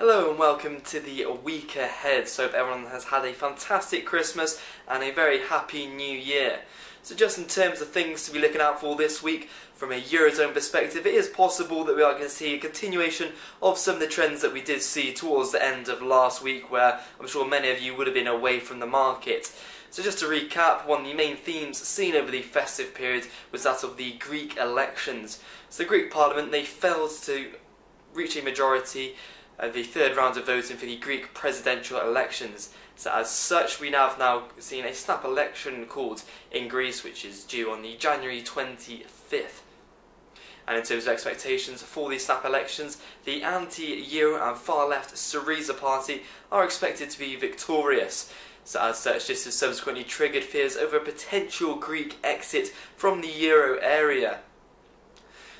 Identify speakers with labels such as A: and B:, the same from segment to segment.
A: Hello and welcome to the week ahead. So hope everyone has had a fantastic Christmas and a very happy new year. So just in terms of things to be looking out for this week, from a Eurozone perspective, it is possible that we are going to see a continuation of some of the trends that we did see towards the end of last week, where I'm sure many of you would have been away from the market. So just to recap, one of the main themes seen over the festive period was that of the Greek elections. So the Greek Parliament, they failed to reach a majority the third round of voting for the Greek presidential elections. So as such, we have now seen a snap election called in Greece, which is due on the January 25th. And in terms of expectations for these snap elections, the anti-Euro and far-left Syriza party are expected to be victorious. So as such, this has subsequently triggered fears over a potential Greek exit from the Euro area.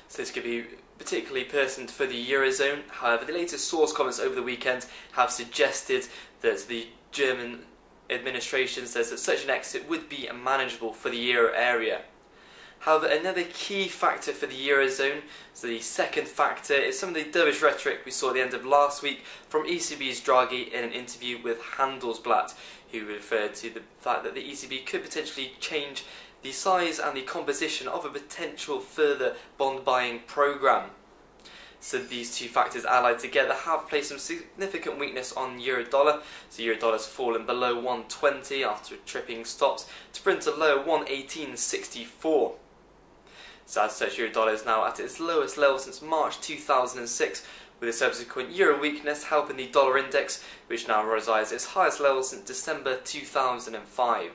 A: So this could be particularly pertinent for the Eurozone. However, the latest source comments over the weekend have suggested that the German administration says that such an exit would be manageable for the Euro area. However, another key factor for the Eurozone, so the second factor, is some of the dovish rhetoric we saw at the end of last week from ECB's Draghi in an interview with Handelsblatt, who referred to the fact that the ECB could potentially change the size and the composition of a potential further bond buying programme. So these two factors allied together have placed some significant weakness on euro-dollar. So euro-dollar's fallen below 120 after tripping stops to print a low 118.64. So as such, euro-dollar is now at its lowest level since March 2006, with a subsequent euro weakness helping the dollar index, which now resides at its highest level since December 2005.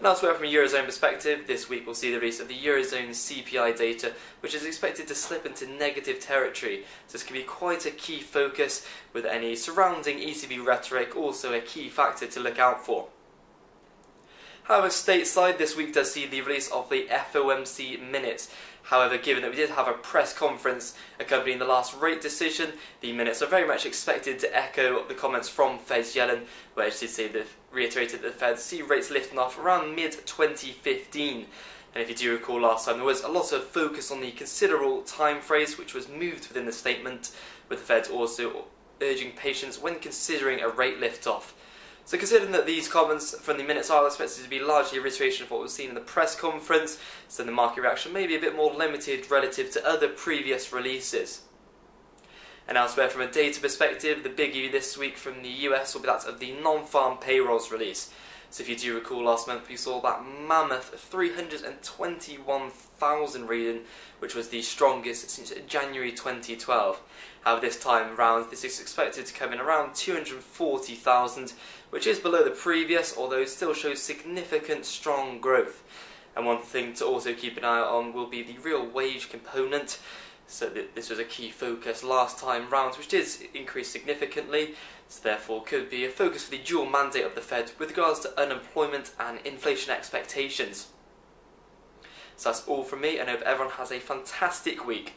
A: And elsewhere from a Eurozone perspective, this week we'll see the release of the Eurozone CPI data, which is expected to slip into negative territory. So this can be quite a key focus, with any surrounding ECB rhetoric also a key factor to look out for. However, stateside, this week does see the release of the FOMC minutes. However, given that we did have a press conference accompanying the last rate decision, the minutes are very much expected to echo the comments from Fed's Yellen, where she did say that reiterated that the Fed see rates lifting off around mid-2015. And if you do recall last time, there was a lot of focus on the considerable time phrase, which was moved within the statement, with the Fed also urging patience when considering a rate lift-off. So considering that these comments from the minutes are expected to be largely a reiteration of what was seen in the press conference, so the market reaction may be a bit more limited relative to other previous releases. And elsewhere from a data perspective, the biggie this week from the US will be that of the non-farm payrolls release. So if you do recall last month, we saw that mammoth 321,000 reading, which was the strongest since January 2012. However, this time round, this is expected to come in around 240,000, which is below the previous, although still shows significant strong growth. And one thing to also keep an eye on will be the real wage component. So this was a key focus last time round, which did increase significantly. So therefore could be a focus for the dual mandate of the Fed with regards to unemployment and inflation expectations. So that's all from me, and I hope everyone has a fantastic week.